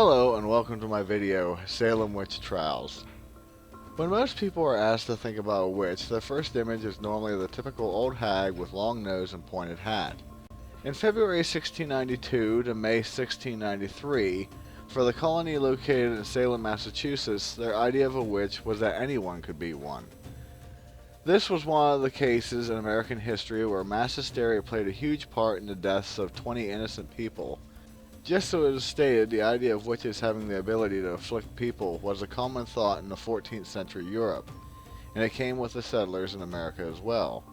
Hello and welcome to my video, Salem Witch Trials. When most people are asked to think about a witch, their first image is normally the typical old hag with long nose and pointed hat. In February 1692 to May 1693, for the colony located in Salem, Massachusetts, their idea of a witch was that anyone could be one. This was one of the cases in American history where mass hysteria played a huge part in the deaths of 20 innocent people. Just so it is stated, the idea of witches having the ability to afflict people was a common thought in the 14th century Europe, and it came with the settlers in America as well.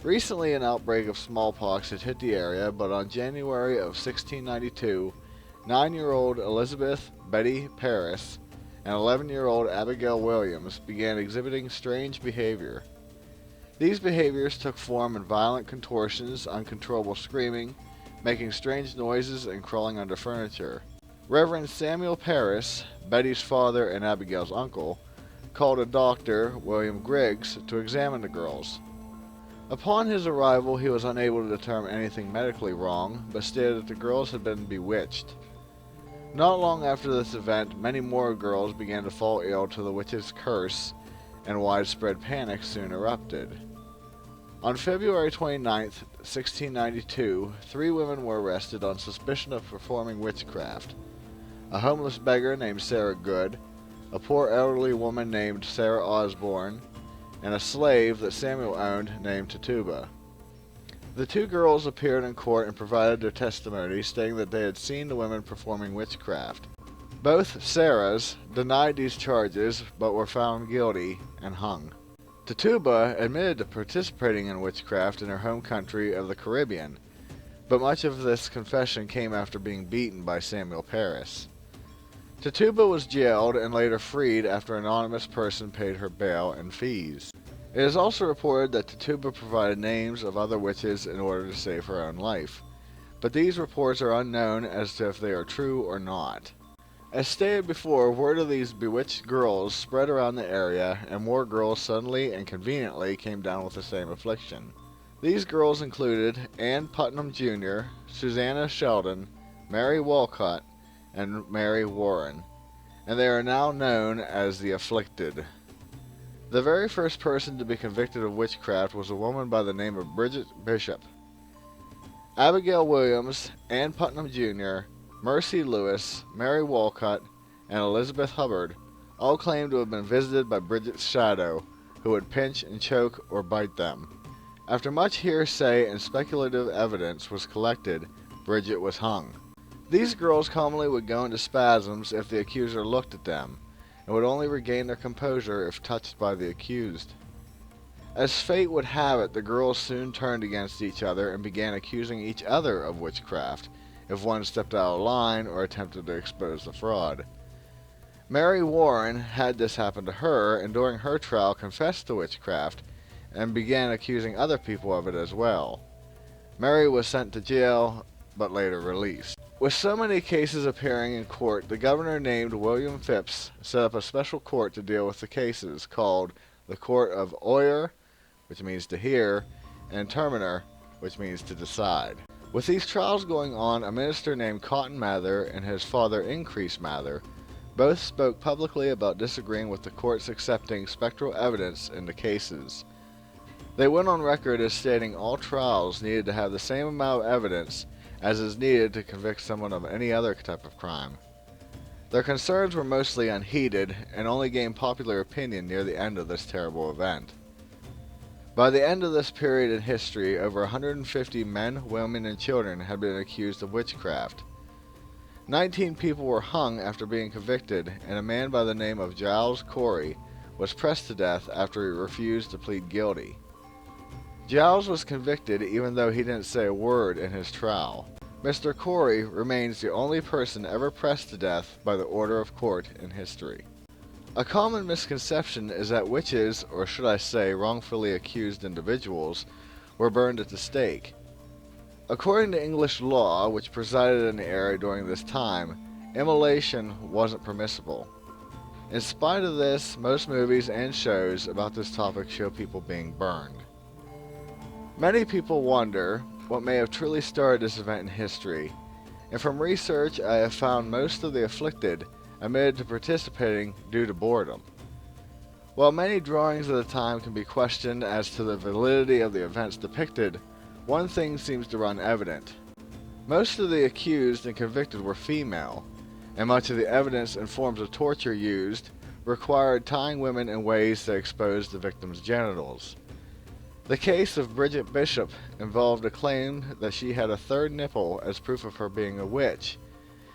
Recently, an outbreak of smallpox had hit the area, but on January of 1692, 9-year-old Elizabeth Betty Paris and 11-year-old Abigail Williams began exhibiting strange behavior. These behaviors took form in violent contortions, uncontrollable screaming, making strange noises, and crawling under furniture. Reverend Samuel Paris, Betty's father and Abigail's uncle, called a doctor, William Griggs, to examine the girls. Upon his arrival, he was unable to determine anything medically wrong, but stated that the girls had been bewitched. Not long after this event, many more girls began to fall ill to the witch's curse, and widespread panic soon erupted. On February 29, 1692, 3 women were arrested on suspicion of performing witchcraft. A homeless beggar named Sarah Good, a poor elderly woman named Sarah Osborne, and a slave that Samuel owned named Tituba. The 2 girls appeared in court and provided their testimony, stating that they had seen the women performing witchcraft. Both Sarahs denied these charges, but were found guilty and hung. Tituba admitted to participating in witchcraft in her home country of the Caribbean, but much of this confession came after being beaten by Samuel Paris. Tituba was jailed and later freed after an anonymous person paid her bail and fees. It is also reported that Tituba provided names of other witches in order to save her own life, but these reports are unknown as to if they are true or not. As stated before, word of these bewitched girls spread around the area, and more girls suddenly and conveniently came down with the same affliction. These girls included Ann Putnam Jr., Susanna Sheldon, Mary Walcott, and Mary Warren, and they are now known as the Afflicted. The very first person to be convicted of witchcraft was a woman by the name of Bridget Bishop. Abigail Williams, Ann Putnam Jr., Mercy Lewis, Mary Walcott, and Elizabeth Hubbard all claimed to have been visited by Bridget's shadow, who would pinch and choke or bite them. After much hearsay and speculative evidence was collected, Bridget was hung. These girls commonly would go into spasms if the accuser looked at them, and would only regain their composure if touched by the accused. As fate would have it, the girls soon turned against each other and began accusing each other of witchcraft if one stepped out of line or attempted to expose the fraud. Mary Warren had this happen to her, and during her trial confessed to witchcraft and began accusing other people of it as well. Mary was sent to jail, but later released. With so many cases appearing in court, the governor named William Phipps set up a special court to deal with the cases, called the Court of Oyer, which means to hear, and Terminer, which means to decide. With these trials going on, a minister named Cotton Mather and his father Increase Mather both spoke publicly about disagreeing with the court's accepting spectral evidence in the cases. They went on record as stating all trials needed to have the same amount of evidence as is needed to convict someone of any other type of crime. Their concerns were mostly unheeded and only gained popular opinion near the end of this terrible event. By the end of this period in history, over 150 men, women, and children had been accused of witchcraft. 19 people were hung after being convicted, and a man by the name of Giles Corey was pressed to death after he refused to plead guilty. Giles was convicted even though he didn't say a word in his trial. Mr. Corey remains the only person ever pressed to death by the order of court in history. A common misconception is that witches, or should I say wrongfully accused individuals, were burned at the stake. According to English law, which presided in the area during this time, immolation wasn't permissible. In spite of this, most movies and shows about this topic show people being burned. Many people wonder what may have truly started this event in history, and from research I have found most of the afflicted admitted to participating due to boredom. While many drawings of the time can be questioned as to the validity of the events depicted, one thing seems to run evident. Most of the accused and convicted were female, and much of the evidence and forms of torture used required tying women in ways that exposed the victim's genitals. The case of Bridget Bishop involved a claim that she had a third nipple as proof of her being a witch,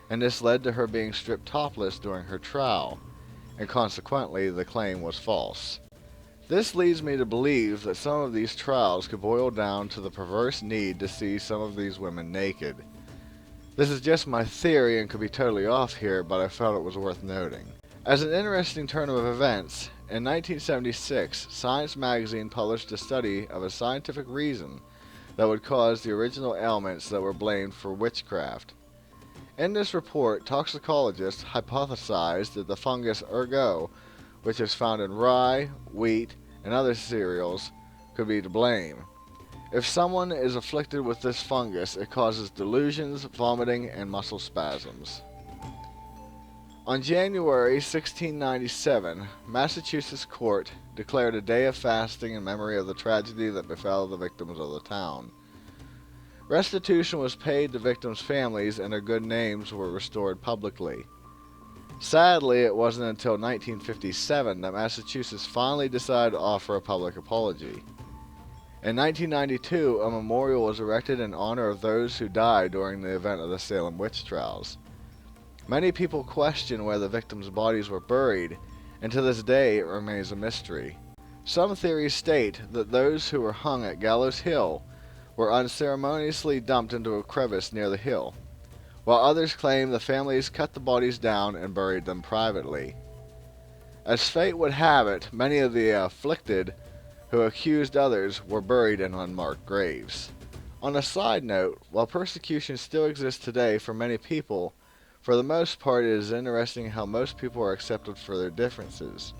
and this led to her being stripped topless during her trial, and consequently the claim was false. This leads me to believe that some of these trials could boil down to the perverse need to see some of these women naked. This is just my theory and could be totally off here, but I felt it was worth noting. As an interesting turn of events, in 1976, Science magazine published a study of a scientific reason that would cause the original ailments that were blamed for witchcraft. In this report, toxicologists hypothesized that the fungus ergot, which is found in rye, wheat, and other cereals, could be to blame. If someone is afflicted with this fungus, it causes delusions, vomiting, and muscle spasms. On January 1697, Massachusetts court declared a day of fasting in memory of the tragedy that befell the victims of the town. Restitution was paid to victims' families and their good names were restored publicly. Sadly, it wasn't until 1957 that Massachusetts finally decided to offer a public apology. In 1992, a memorial was erected in honor of those who died during the event of the Salem witch trials. Many people question where the victims' bodies were buried, and to this day it remains a mystery. Some theories state that those who were hung at Gallows Hill were unceremoniously dumped into a crevice near the hill, while others claim the families cut the bodies down and buried them privately. As fate would have it, many of the afflicted who accused others were buried in unmarked graves. On a side note, while persecution still exists today for many people, for the most part it is interesting how most people are accepted for their differences.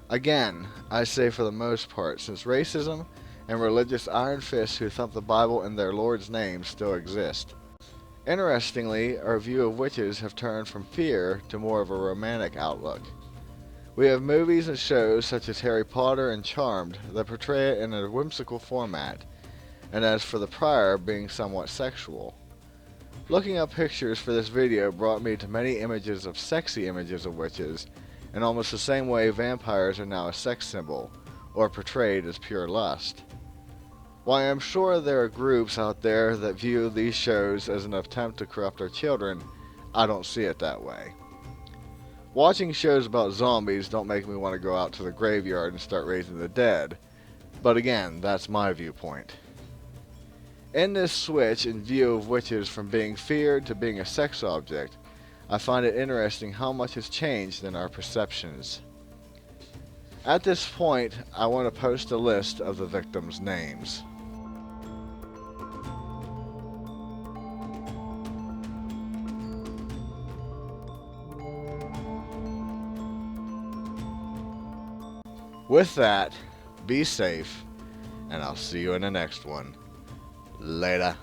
Again, I say for the most part, since racism and religious iron fists who thump the Bible in their Lord's name still exist. Interestingly, our view of witches have turned from fear to more of a romantic outlook. We have movies and shows such as Harry Potter and Charmed that portray it in a whimsical format, and as for the prior being somewhat sexual. Looking up pictures for this video brought me to many images of sexy images of witches, in almost the same way vampires are now a sex symbol, or portrayed as pure lust. While I am sure there are groups out there that view these shows as an attempt to corrupt our children, I don't see it that way. Watching shows about zombies don't make me want to go out to the graveyard and start raising the dead, but again, that's my viewpoint. In this switch in view of witches from being feared to being a sex object, I find it interesting how much has changed in our perceptions. At this point, I want to post a list of the victims' names. With that, be safe, and I'll see you in the next one. Later.